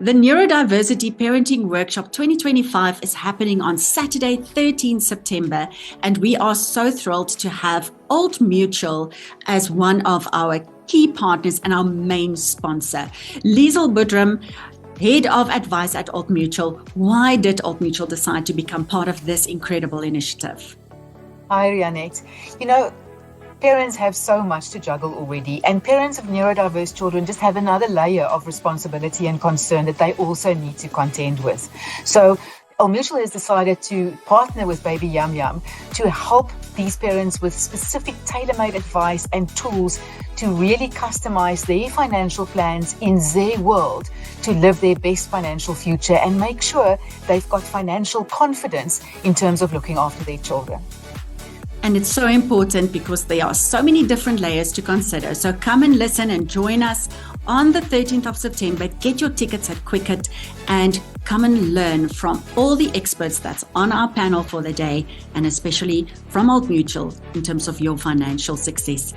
The Neurodiversity Parenting Workshop 2025 is happening on Saturday, 13 September, and we are so thrilled to have Old Mutual as one of our key partners and our main sponsor. Liesel Budrum, Head of Advice at Old Mutual. Why did Old Mutual decide to become part of this incredible initiative? Hi, Rianette. Parents have so much to juggle already, and parents of neurodiverse children just have another layer of responsibility and concern that they also need to contend with. So Old Mutual has decided to partner with BabyYumYum to help these parents with specific tailor-made advice and tools to really customize their financial plans in their world to live their best financial future and make sure they've got financial confidence in terms of looking after their children. And it's so important because there are so many different layers to consider. So come and listen and join us on the 13th of September. Get your tickets at Quicket and come and learn from all the experts that's on our panel for the day, and especially from Old Mutual in terms of your financial success.